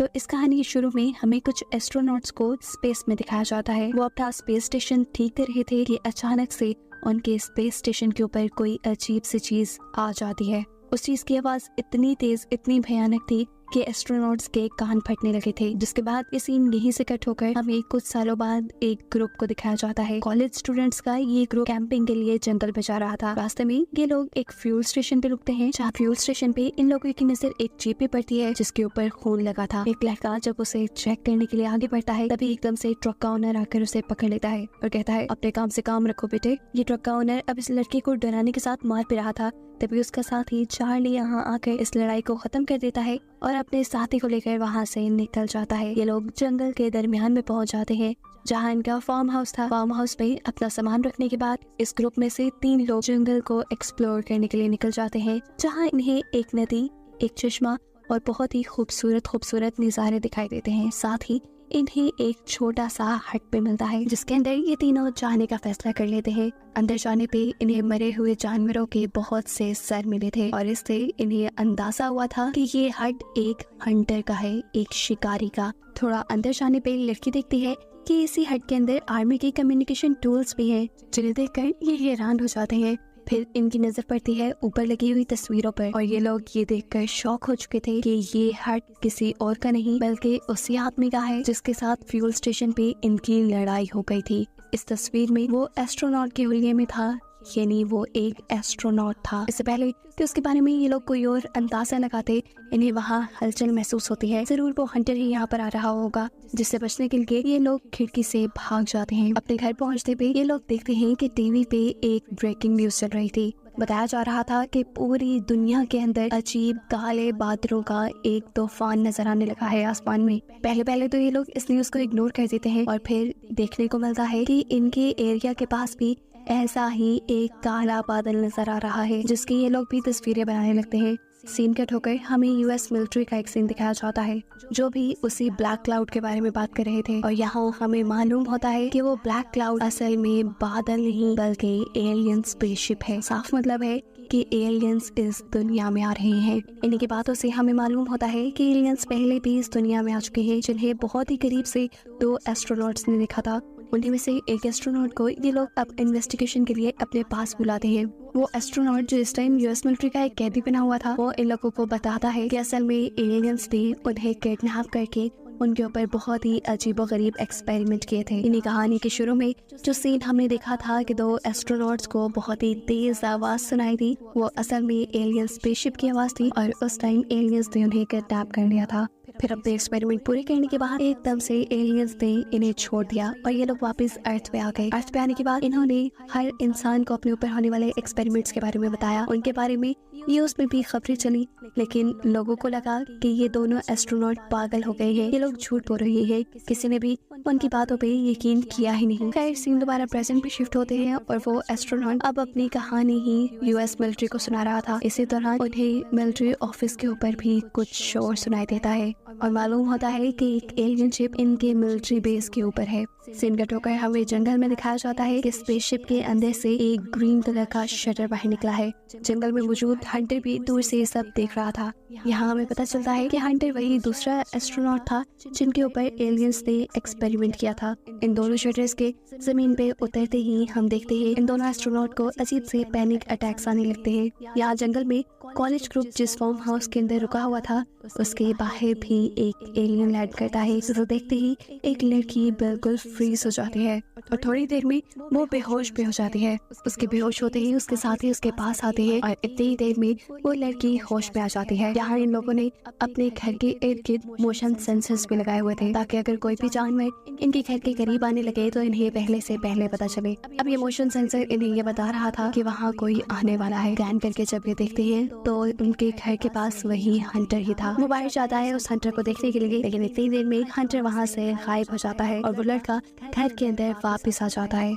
तो इस कहानी के शुरू में हमें कुछ एस्ट्रोनॉट्स को स्पेस में दिखाया जाता है। वो अपना स्पेस स्टेशन ठीक कर रहे थे कि अचानक से उनके स्पेस स्टेशन के ऊपर कोई अजीब सी चीज आ जाती है। उस चीज की आवाज इतनी तेज, इतनी भयानक थी कि एस्ट्रोनॉट्स के कान फटने लगे थे। जिसके बाद ये सीन यहीं से कट होकर हमें कुछ सालों बाद एक ग्रुप को दिखाया जाता है। कॉलेज स्टूडेंट्स का ये ग्रुप कैंपिंग के लिए जंगल पे जा रहा था। रास्ते में ये लोग एक फ्यूल स्टेशन पे रुकते हैं, जहाँ फ्यूल स्टेशन पे इन लोगों की नजर एक जीप पे पड़ती है जिसके ऊपर खून लगा था। एक लड़का जब उसे चेक करने के लिए आगे बढ़ता है, तभी एकदम से ट्रक का ओनर आकर उसे पकड़ लेता है और कहता है, अपने काम से काम रखो बेटे। ये ट्रक का ओनर अब इस लड़के को डराने के साथ मार भी रहा था। तभी उसका साथी चार्ली यहाँ आकर इस लड़ाई को खत्म कर देता है और अपने साथी को लेकर वहाँ से निकल जाता है। ये लोग जंगल के दरमियान में पहुँच जाते हैं जहाँ इनका फार्म हाउस था। फार्म हाउस में अपना सामान रखने के बाद इस ग्रुप में से 3 लोग जंगल को एक्सप्लोर करने के लिए निकल जाते हैं, जहाँ इन्हें एक नदी, एक चश्मा और बहुत ही खूबसूरत नज़ारे दिखाई देते हैं। साथ ही इन्हें एक छोटा सा हट पे मिलता है जिसके अंदर ये तीनों जाने का फैसला कर लेते हैं। अंदर जाने पे इन्हें मरे हुए जानवरों के बहुत से सर मिले थे और इससे इन्हें अंदाजा हुआ था कि ये हट एक हंटर का है, एक शिकारी का। थोड़ा अंदर जाने पे लड़की देखती है कि इसी हट के अंदर आर्मी के कम्युनिकेशन टूल्स भी हैं, जिन्हें देखकर ये हैरान हो जाते हैं। फिर इनकी नजर पड़ती है ऊपर लगी हुई तस्वीरों पर और ये लोग ये देखकर शॉक हो चुके थे कि ये हट किसी और का नहीं बल्कि उसी आदमी का है जिसके साथ फ्यूल स्टेशन पे इनकी लड़ाई हो गई थी। इस तस्वीर में वो एस्ट्रोनॉट के हुलिये में था, यानी वो एक एस्ट्रोनॉट था। इससे पहले कि उसके बारे में ये लोग कोई और अंदाजा लगाते, इन्हें वहाँ हलचल महसूस होती है। जरूर वो हंटर ही यहाँ पर आ रहा होगा, जिससे बचने के लिए ये लोग खिड़की से भाग जाते हैं। अपने घर पहुँचते पे ये लोग देखते हैं कि टीवी पे एक ब्रेकिंग न्यूज चल रही थी। बताया जा रहा था कि पूरी दुनिया के अंदर अजीब काले बादलों का एक तूफान नजर आने लगा है आसमान में। पहले तो ये लोग इस न्यूज को इग्नोर कर देते हैं और फिर देखने को मिलता है कि इनके एरिया के पास भी ऐसा ही एक काला बादल नजर आ रहा है, जिसकी ये लोग भी तस्वीरें बनाने लगते हैं। सीन कट होकर हमें यूएस मिलिट्री का एक सीन दिखाया जाता है, जो भी उसी ब्लैक क्लाउड के बारे में बात कर रहे थे। और यहाँ हमें मालूम होता है कि वो ब्लैक क्लाउड असल में बादल नहीं बल्कि एलियन स्पेसशिप है। साफ मतलब है कि एलियंस इस दुनिया में आ रहे हैं। इन्हीं की बातों से हमें मालूम होता है कि एलियंस पहले भी इस दुनिया में आ चुके हैं, जिन्हें बहुत ही करीब से 2 एस्ट्रोनॉट्स ने देखा था। उन्हीं में से एक एस्ट्रोनॉट को ये लोग अब इन्वेस्टिगेशन के लिए अपने पास बुलाते हैं। वो एस्ट्रोनॉट जो इस टाइम यूएस मिलिट्री का एक कैदी बना हुआ था, वो इन लोगों को बताता है कि असल में एलियंस ने उन्हें किडनैप करके उनके ऊपर बहुत ही अजीबोगरीब एक्सपेरिमेंट किए थे। इन्हीं कहानी के शुरू में जो सीन हमने देखा था कि 2 एस्ट्रोनॉट्स को बहुत ही तेज आवाज सुनाई थी, वो असल में एलियन स्पेसशिप की आवाज थी और उस टाइम एलियंस ने उन्हें किडनैप कर लिया था। फिर अपने एक्सपेरिमेंट पूरे करने के बाद एकदम से एलियंस ने इन्हें छोड़ दिया और ये लोग वापस अर्थ पे आ गए। अर्थ पे आने के बाद इन्होंने हर इंसान को अपने ऊपर होने वाले एक्सपेरिमेंट्स के बारे में बताया। उनके बारे में न्यूज में भी खबरें चली, लेकिन लोगों को लगा कि ये दोनों एस्ट्रोनॉट पागल हो गए हैं, ये लोग झूठ बोल रहे हैं। किसी ने भी उनकी बातों पे यकीन किया ही नहीं। खैर सीन दोबारा प्रेजेंट में शिफ्ट होते हैं और वो एस्ट्रोनॉट अब अपनी कहानी ही यूएस मिलिट्री को सुना रहा था। इसी दौरान उन्हें मिलिट्री ऑफिस के ऊपर भी कुछ शोर सुनाई देता है और मालूम होता है कि एक एलियन शिप इनके मिलिट्री बेस के ऊपर है। सीन कट होकर हमें जंगल में दिखाया जाता है कि स्पेसशिप के अंदर से एक ग्रीन कलर का शटर बाहर निकला है। जंगल में मौजूद हंटर भी दूर से सब देख रहा था। यहाँ हमें पता चलता है कि हंटर वही दूसरा एस्ट्रोनॉट था जिनके ऊपर एलियंस ने एक्सपेरिमेंट किया था। इन दोनों शटर्स के जमीन पे उतरते ही हम देखते हैं इन दोनों एस्ट्रोनॉट को अजीब से पैनिक अटैक्स आने लगते हैं। यहाँ जंगल में कॉलेज ग्रुप जिस फार्म हाउस के अंदर रुका हुआ था, उसके बाहर भी एक एलियन लैंड करता है। तो देखते ही एक लड़की बिल्कुल फ्रीज हो जाती है और थोड़ी देर में वो बेहोश भी हो जाती है। उसके बेहोश होते ही उसके साथी उसके पास आते हैं और इतनी ही देर में वो लड़की होश में आ जाती है। यहाँ इन लोगों ने अपने घर के इर्द गिर्द मोशन सेंसर्स भी लगाए हुए थे ताकि अगर कोई भी जानवर इनके घर के करीब आने लगे तो इन्हें पहले से पहले पता चले। अब ये मोशन सेंसर इन्हें ये बता रहा था कि वहाँ कोई आने वाला है। स्कैन करके जब ये देखते हैं तो उनके घर के पास वही हंटर ही था। वो बाहर जाता है उस हंटर को देखने के लिए, लेकिन इतनी देर में हंटर वहाँ से गायब हो जाता है और वो लड़का घर के अंदर वापस आ जाता है।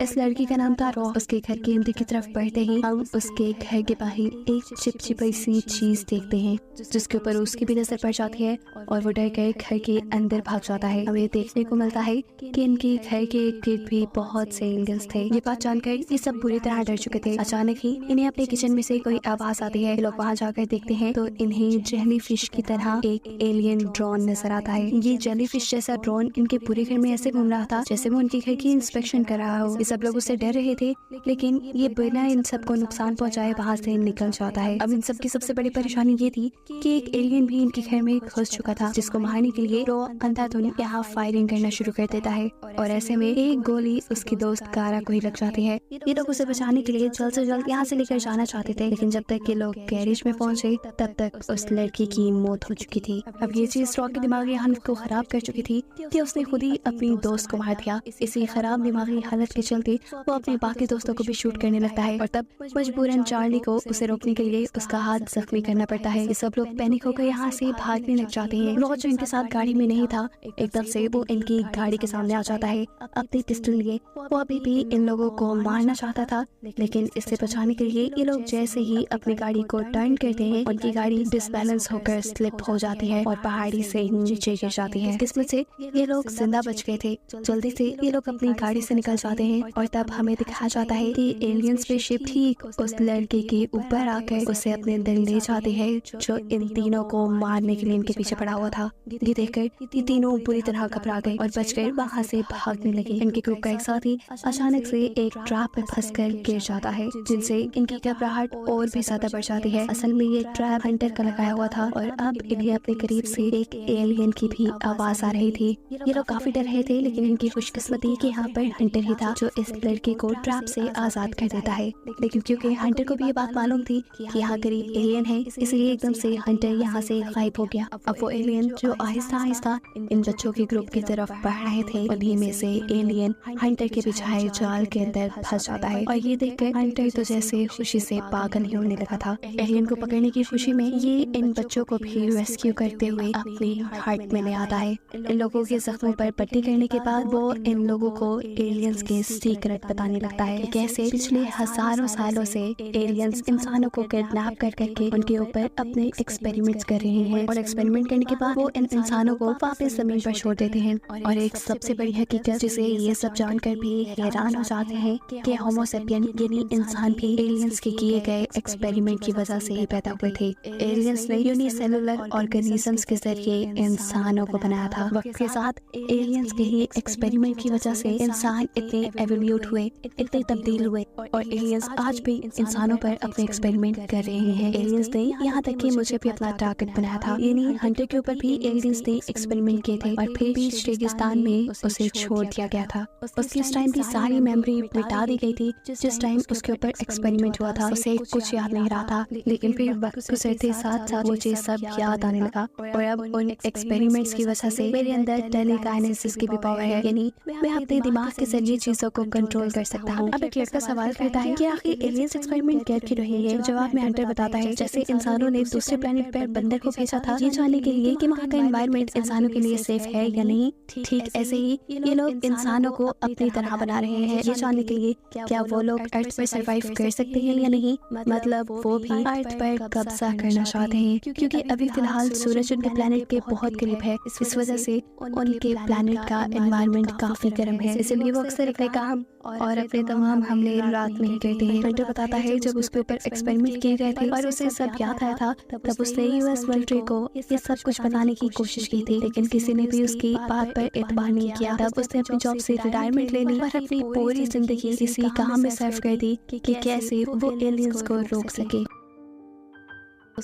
इस लड़की का नाम था रॉ। उसके घर के अंदर की तरफ बढ़ते ही हम उसके घर के बाहर एक चिपचिपी सी चीज देखते हैं जिसके ऊपर उसकी भी नजर पड़ जाती है और वो डर कर घर के अंदर भाग जाता है। हमें देखने को मिलता है कि इनके घर के इर्द भी बहुत से एलियंस थे। ये बात जानकर ये सब बुरी तरह डर चुके थे। अचानक ही इन्हें अपने किचन में से कोई आवाज आती है। लोग वहाँ जाकर देखते हैं तो इन्हें जेली फिश की तरह एक एलियन ड्रोन नजर आता है। ये जेली फिश जैसा ड्रोन इनके पूरे घर में ऐसे घूम रहा था जैसे वो उनके घर की इंस्पेक्शन कर रहा हो। ये सब लोग उससे डर रहे थे लेकिन ये बिना इन सबको नुकसान पहुंचाए वहाँ से निकल जाता है। अब इन सब की सबसे बड़ी परेशानी ये थी कि एक एलियन भी इनके घर में घुस चुका था जिसको मारने के लिए रॉ अंधाधुंध यहाँ फायरिंग करना शुरू कर देता है और ऐसे में एक गोली उसकी दोस्त कारा को ही लग जाती है। ये लोग उसे बचाने के लिए जल्द से जल्द यहाँ से लेकर जाना चाहते थे लेकिन जब तक ये लोग गैरेज में पहुंचे तब तक उस लड़की की मौत हो चुकी थी। अब ये चीज रॉ की दिमागी हालत को खराब कर चुकी थी कि उसने खुद ही अपनी दोस्त को मार दिया। इसी खराब दिमागी हालत के चलते वो अपने बाकी दोस्तों को भी शूट करने लगता है और तब मजबूरन चार्ली को उसे रोकने के लिए उसका हाथ जख्मी करना पड़ता है। ये सब लोग पैनिक होकर यहाँ से भागने लग जाते हैं। रॉ जो इनके साथ गाड़ी में नहीं था एकदम से वो इनकी गाड़ी के सामने आ जाता है अपनी पिस्टल लिए। वो अभी भी इन लोगों को मारना चाहता था लेकिन इससे बचाने के लिए ये लोग जैसे ही अपनी गाड़ी को टर्न करते हैं उनकी गाड़ी डिसबैलेंस होकर स्लिप हो जाती है और पहाड़ी से नीचे गिर जाती है। किस्मत से ये लोग जिंदा बच गए थे। जल्दी से ये लोग अपनी गाड़ी से निकल जाते हैं और तब हमें दिखाया जाता है कि एलियन स्पेसशिप ठीक उस लड़के के ऊपर आकर उसे अपने अंदर ले जाते हैं जो इन तीनों को मारने के लिए इनके पीछे पड़ा हुआ था। ये देखकर ये तीनों बुरी तरह घबरा गए और बचकर वहाँ से भागने लगे। इनके ग्रुप का एक साथी अचानक से एक ट्रैप में फंसकर गिर जाता है जिनसे इनकी घबराहट और भी ज्यादा बढ़ जाती है। असल में ये ट्रैप हंटर का लगाया हुआ था और अब इन्हें अपने करीब से एक एलियन की भी आवाज आ रही थी। ये लोग काफी डर रहे थे लेकिन इनकी खुशकिस्मती कि यहाँ पर हंटर ही था जो इस लड़के को ट्रैप से आजाद कर देता है। लेकिन क्योंकि हंटर को भी ये बात मालूम थी कि यहाँ करीब एलियन है इसलिए एकदम से हंटर यहाँ से गायब हो गया। अब वो एलियन जो आहिस्ता आहिस्ता इन बच्चों के ग्रुप की तरफ बढ़ रहे थे उन्हीं में से एलियन हंटर के बिछाए जाल के अंदर फंस जाता है और ये देखकर हंटर तो जैसे खुशी से पागल ही होने लगा था। एलियन को पकड़ने की खुशी में ये इन बच्चों को भी रेस्क्यू करते हुए अपनी हार्ट में ले आता है। इन लोगों के जख्मों पर पट्टी करने के बाद वो इन लोगों को एलियंस के सीक्रेट बताने लगता है कि कैसे पिछले हजारों सालों से एलियंस इंसानों को किडनैप कर करके उनके ऊपर अपने एक्सपेरिमेंट्स कर रहे हैं और एक्सपेरिमेंट करने के बाद वो इन इंसानों को वापस जमीन पर छोड़ देते हैं। और एक सबसे बड़ी हकीकत जिसे ये सब जानकर भी हैरान हो जाते हैं कि होमो सेपियन यानी इंसान भी एलियंस के किए गए एक्सपेरिमेंट की वजह से ही पैदा हुए थे। एलियंस ने यूनिसेलुलर ऑर्गेनिजम्स के जरिए इंसानों को बनाया था। वक्त के साथ एलियंस के ही एक्सपेरिमेंट की वजह से इंसान इतने एवोल्यूट हुए, इतने तब्दील हुए और एलियंस आज भी इंसानों पर अपने एक्सपेरिमेंट कर रहे हैं। एलियंस ने यहाँ तक कि मुझे भी अपना टारगेट बनाया था, यानी हंटर के ऊपर भी एलियंस ने एक्सपेरिमेंट किए थे और फिर बीच रेगिस्तान में उसे छोड़ दिया गया था। उसकी उस टाइम भी सारी मेमोरी मिटा दी गई थी जिस टाइम उसके ऊपर एक्सपेरिमेंट हुआ था। उसे कुछ याद नहीं रहा था लेकिन फिर वक्त गुजरते साथ साथ वो चीज सब याद आने लगा और अब उन एक्सपेरिमेंट्स की वजह से मेरे अंदर टेलीकाइनेसिस की भी पावर है, यानी मैं अपने दिमाग के जरिए चीजों को कंट्रोल कर सकता हूँ। अब एक लड़का सवाल करता है कि आखिर एलियंस एक्सपेरिमेंट कर क्यों रहे हैं। जवाब में हंटर बताता है जैसे इंसानों ने दूसरे प्लेनेट पर बंदर को भेजा था ये जानने के लिए कि वहाँ का एनवायरनमेंट इंसानों के लिए सेफ है या नहीं, ठीक ऐसे ही ये लोग इंसानों को अपनी तरह बना रहे हैं ये जानने के लिए क्या वो लोग अर्थ पर सरवाइव कर सकते हैं या नहीं। मतलब वो भी अर्थ पर कब्जा करना चाहते हैं क्योंकि अभी फिलहाल सूरज उनके प्लेनेट के बहुत करीब है। इस वजह से उनके प्लेनेट का एनवायरनमेंट काफी गर्म है, इसलिए वो अक्सर अपने काम और अपने तमाम हमले रात में ही करते हैं। हंटर बताता है जब उसके ऊपर एक्सपेरिमेंट किए गए थे और उसे सब याद आया था तब उसने यूएस मिलिट्री को ये सब कुछ बताने की कोशिश की थी लेकिन किसी ने भी उसकी बात पर एतबार नहीं किया। तब उसने अपनी जॉब से रिटायरमेंट ले ली और अपनी पूरी जिंदगी इसी काम में सर्व कर दी कि कैसे वो एलियंस को रोक सके।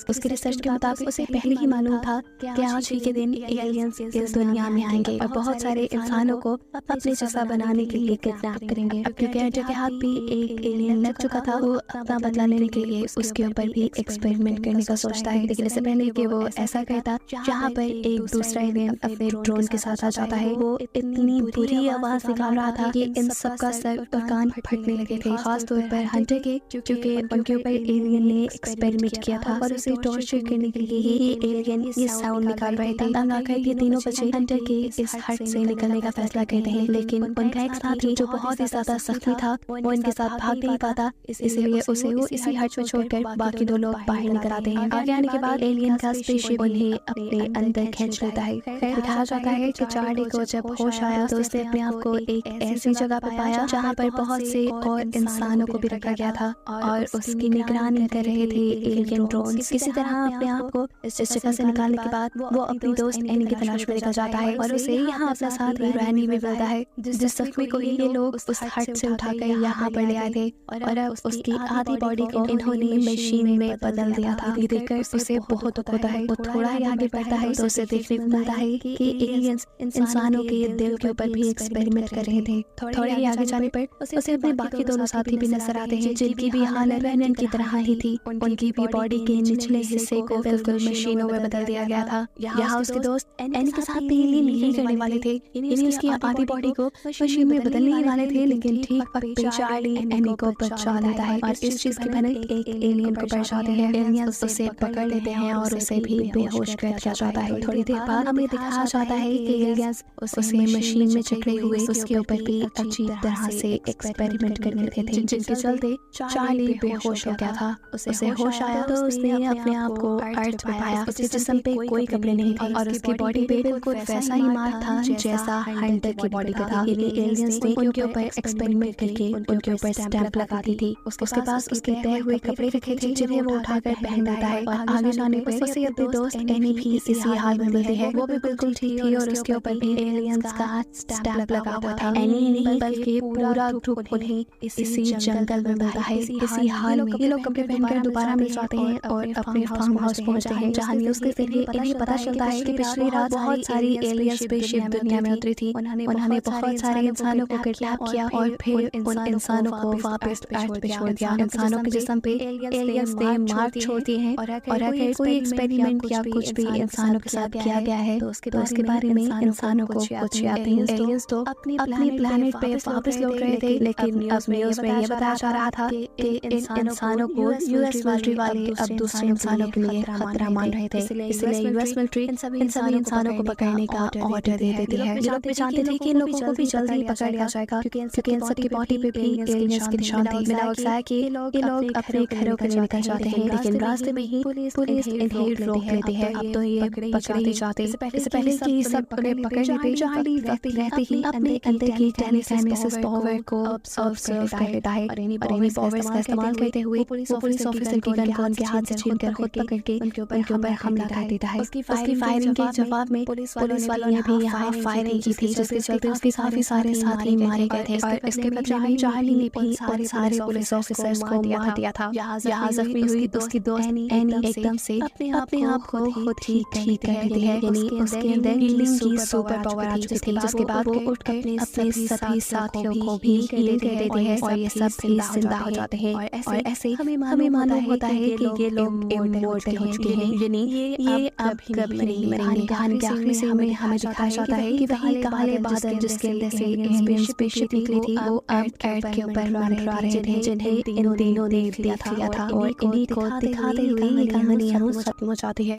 उसके रिसर्च के मुताबिक उसे पहले ही मालूम था कि आज ही के दिन एलियंस इस दुनिया में आएंगे और बहुत सारे इंसानों को अपने जैसा बनाने के लिए किडनैप करेंगे। अब क्योंकि हंटर के हाथ भी एक एलियन लग चुका था वो अपना बदला लेने के लिए उसके ऊपर भी एक्सपेरिमेंट करने का सोचता है। लेकिन इससे पहले कि वो ऐसा करता जहाँ पर एक दूसरा एलियन अपने ड्रोन के साथ आ जाता है वो इतनी बुरी आवाज निकाल रहा था कि इन सबका सर और कान फटने लगे थे, खास तौर पर हंटर के क्योंकि उनके ऊपर एलियन ने एक्सपेरिमेंट किया था और उसे टॉर्चर करने के लिए ये एलियन ये साउंड निकाल रहे थे। तंग आकर ये तीनों बच्चे हंटर के इस हट से निकलने का फैसला करते हैं, लेकिन उनका एक साथी जो बहुत ही ज्यादा जख्मी था वो इनके साथ भाग नहीं पाता, इसलिए उसे वो इसी हट में छोड़कर बाकी दो लोग बाहर निकल आते हैं। आगे आने के बाद एलियन का स्पेसशिप उन्हें अपने अंदर खींच लेता है। दिखाया जाता है कि चार्ली को जब होश आया तो उसने अपने आप को एक ऐसी जगह पर पाया जहाँ पर बहुत से और इंसानों को भी रखा गया था और उसकी निगरानी कर रहे थे एलियन ड्रोन। किसी तरह अपने आप को इस जगह से निकालने के बाद वो अपनी दोस्त एनी की तलाश में निकल जाता है और उसे यहाँ अपना साथ ही रहनी भी मिलता है, जिस जख्मी को ये लोग उस हट से उठाकर यहाँ पर ले आए थे और अब उसकी आधी बॉडी को इन्होंने मशीन में बदल दिया था। ये देखकर उसे बहुत दुख होता है। वो थोड़ा ही आगे बढ़ता है तो उसे देखने को मिलता है कि एलियंस इंसानों के दिल के ऊपर भी एक्सपेरिमेंट कर रहे थे। थोड़े ही आगे जाने पर उसे अपने बाकी दोनों साथी भी नजर आते हैं जिनकी भी हालत रेनेंट की तरह ही थी। उनकी भी बॉडी के निचले हिस्से को बिल्कुल मशीनों में बदल दिया गया था। यहाँ उसके दोस्त एनी के साथ भी यही करने वाले थे। इन्हें उसकी आधी बॉडी को मशीन में बदलने ही वाले थे, लेकिन ठीक वक्त पे चार्ली एनी को बचा लेता है और इस चीज की भनक एक एलियन को पहुंचाते हैं। एलियंस उसे पकड़ लेते हैं और उसे भी बेहोश कर दिया जाता है। थोड़ी देर बाद हमें दिखाया जाता है कि एलियंस उसे मशीन में चकरे हुए उसके ऊपर भी अजीब तरह से एक्सपेरिमेंट करने लगे थे, जिनके चलते चार्ली बेहोश हो गया था। उसे होश आया तो उसने अपने आप को अर्थ में पाया। उसके जिस्म पे कोई कपड़े नहीं थे और उसकी बॉडी पे बिल्कुल वैसा ही मार्क था जैसा हंटर की बॉडी पे था। एलियंस ने उनके ऊपर एक्सपेरिमेंट करके उनके ऊपर स्टैंप लगा दी थी। उसके पास उसके तय हुए कपड़े रखे थे जिन्हें वो उठाकर पहन लेता है और आगे जाने पर उसे अपने दोस्त एनी भी इसी हाल में मिलती है। वो भी बिल्कुल ठीक थी और उसके ऊपर भी एलियंस का स्टैंप लगा हुआ था। एनी नहीं बल्कि पूरा ग्रुप उन्हें इसी जंगल में मिलता है। इसी हाल में ये लोग कपड़े पहनकर दोबारा मिल जाते हैं और अपने फार्म हाउस पहुंचते हैं, जहाँ न्यूज़ के जरिए इन्हें पता चलता है कि पिछली रात बहुत सारी एलियन स्पेसशिप दुनिया में उतरी थी। उन्होंने बहुत सारे इंसानों को किडनैप किया और फिर उन इंसानों को वापस अर्थ पे छोड़ दिया। इंसानों के जिस्म पे एलियंस ने मार्क छोड़ दिए हैं और अगर कोई एक्सपेरिमेंट या कुछ भी इंसानों के साथ किया गया है तो उसके बारे में इंसानों को कुछ याद नहीं। एलियंस तो अपने प्लेनेट पे वापस लौट रहे थे, लेकिन अब न्यूज़ में ये बताया जा रहा था कि इन इंसानों को यूएस मिलिट्री वाले अब दूसरे इंसानों के लिए खतरा मान रहे थे। इसलिए यूएस मिलिट्री इन सभी इंसानों को पकड़ने का ऑर्डर दे देती है। ये लोग भी जानते थे कि इन लोगों को भी जल्दी पकड़ लिया जाएगा क्योंकि इन सबकी बॉडी पे भी एलियंस के निशान थे। मिला है कि ये लोग अपने घरों के लिए निकल जाते हैं, लेकिन रास्ते में ही पुलिस इन्हें रोक लेती है। अब तो ये पकड़े ही जाते। इससे पहले कि सब उन्हें पकड़ने पे चार्ली वक्त रहते ही अपने अंदर की टेलीकिनेसिस पावर को ऑब्जर्व कर लेता है और इन्हीं पावर्स का इस्तेमाल करते हुए पुलिस ऑफिसर की गन को उनके हाथ से छीनकर खुद पकड़ के उनके ऊपर हमला कर देता है। उसकी फायरिंग के जवाब में पुलिस वालों ने भी यहाँ फायरिंग की थी, जिसके चलते उसके काफी सारे साथी मारे गए थे और इसके बदले में चार्ली ने भी उन सारे पुलिस ऑफिसर्स को मार दिया था। यहाँ जख्मी हुई उसकी दोस्त एनी एकदम से अपने आप को खुद ठीक कर लेती है, यानी उसके अंदर हीलिंग की सुपर पावर आ चुकी थी, जिसके बाद वो उठकर अपने सभी साथियों को भी हील कर देती है और ये सब भी जिंदा हो जाते हैं। और ऐसे हमें मालूम होता है कि ये लोग इमॉर्टल हो चुके हैं, यानी ये अब कभी नहीं मरेंगे। कहानी के आखिर से हमें दिखाया जाता है कि वही काले बादल जिसके अंदर से एलियन स्पेसशिप निकली थी वो अब अर्थ के ऊपर मंडरा रहे थे, जिन्हें इन दिनों ने देख लिया था और इन्हीं को दिखाते हुए कहानी यहाँ खत्म हो जाती है।